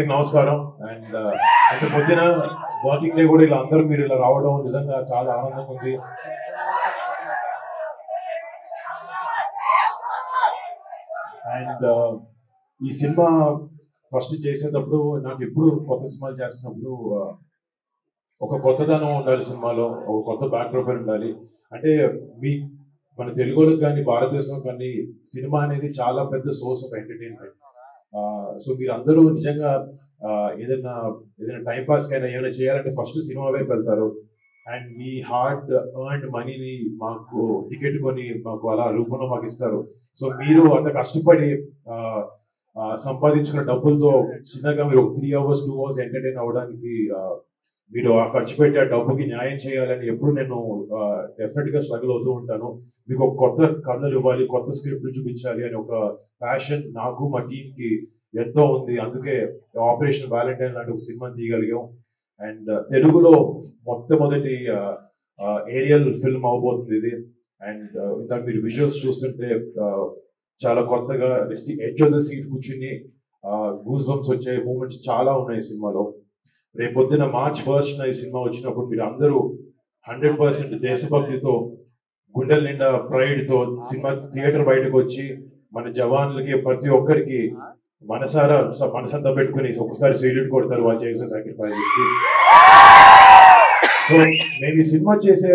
అందరికి నమస్కారం. అండ్ అంటే పొద్దున వర్కింగ్ డే కూడా ఇలా అందరూ మీరు ఇలా రావడం నిజంగా చాలా ఆనందంగా ఉంది. అండ్ ఈ సినిమా ఫస్ట్ చేసేటప్పుడు నాకు ఎప్పుడు కొత్త సినిమాలు చేస్తున్నప్పుడు ఒక కొత్తదనం ఉండాలి సినిమాలో, ఒక కొత్త బ్యాక్డ్రాప్ ఉండాలి. అంటే మీ మన తెలుగులో కానీ భారతదేశంలో కానీ సినిమా అనేది చాలా పెద్ద సోర్స్ ఆఫ్ ఎంటర్టైన్మెంట్. సో మీరు అందరూ నిజంగా ఏదైనా టైం పాస్ కైనా ఏమైనా చేయాలంటే ఫస్ట్ సినిమా వైపు వెళ్తారు. అండ్ మీ హార్డ్ ఎర్న్డ్ మనీని మాకు టికెట్ కొని మాకు అలా రూపంలో మాకు ఇస్తారు. సో మీరు అంత కష్టపడి సంపాదించుకున్న డబ్బులతో చిన్నగా మీరు ఒక 3 hours 2 hours ఎంటర్టైన్ అవ్వడానికి మీరు ఆ ఖర్చు పెట్టి ఆ డబ్బుకి న్యాయం చేయాలని ఎప్పుడు నేను డెఫినెట్ గా స్ట్రగుల్ అవుతూ ఉంటాను. మీకు ఒక కొత్త కథలు ఇవ్వాలి, కొత్త స్క్రిప్ట్లు చూపించాలి అని ఒక ప్యాషన్ నాకు మా టీమ్ కి ఎంతో ఉంది. అందుకే ఆపరేషన్ వ్యాలంటైన్ లాంటి ఒక సినిమా తీయగలిగాం. అండ్ తెలుగులో మొట్టమొదటి ఏరియల్ ఫిల్మ్ అవబోతుంది ఇది. అండ్ ఇందాక మీరు విజువల్స్ చూస్తుంటే చాలా కొత్తగా ఎడ్జ్ ఆఫ్ ద సీట్ కూర్చుని గూస్ బంప్స్ వచ్చే మూమెంట్స్ చాలా ఉన్నాయి సినిమాలో. రేపు పొద్దున March 1st ఈ సినిమా వచ్చినప్పుడు మీరు అందరూ 100% దేశభక్తితో, గుండెల నిండా ప్రైడ్ తో సినిమా థియేటర్ బయటకు వచ్చి మన జవాన్లకి ప్రతి ఒక్కరికి మనసంతా పెట్టుకుని ఒకసారి సెల్యూట్ కొడతారు వాళ్ళు చేసే సాక్రిఫైసెస్ కి. సో మేము ఈ సినిమా చేసే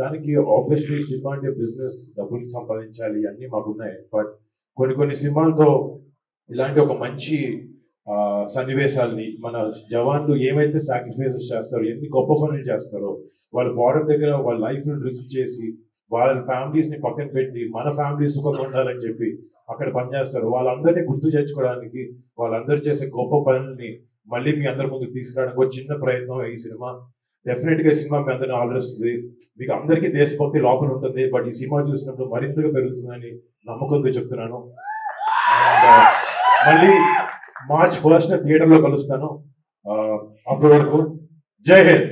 దానికి ఆబ్వియస్లీ సినిమా అంటే బిజినెస్, డబ్బులు సంపాదించాలి అన్ని మాకున్నాయి. బట్ కొన్ని సినిమాలతో ఇలాంటి ఒక మంచి సన్నివేశాలని మన జవాన్లు ఏమైతే సాక్రిఫైసెస్ చేస్తారో, ఎన్ని గొప్ప పనులు చేస్తారో, వాళ్ళ బార్డర్ దగ్గర వాళ్ళ లైఫ్ ని రిస్క్ చేసి వాళ్ళ ఫ్యామిలీస్ ని పక్కన పెట్టి మన ఫ్యామిలీ సుఖంగా ఉండాలని చెప్పి అక్కడ పనిచేస్తారు. వాళ్ళందరినీ గుర్తు తెచ్చుకోవడానికి, వాళ్ళందరూ చేసే గొప్ప పనుల్ని మళ్ళీ మీ అందరి ముందుకు తీసుకురావడానికి ఒక చిన్న ప్రయత్నం ఈ సినిమా. డెఫినెట్ గా సినిమా మీ అందరిని ఆలోచిస్తుంది. మీకు అందరికీ దేశభక్తి లోపల ఉంటుంది, బట్ ఈ సినిమా చూసినప్పుడు మరింతగా పెరుగుతుందని నమ్మకంతో చెప్తున్నాను. అండ్ మళ్ళీ March 1st థియేటర్ లో కలుస్తాను. అప్పటి వరకు జై హింద్.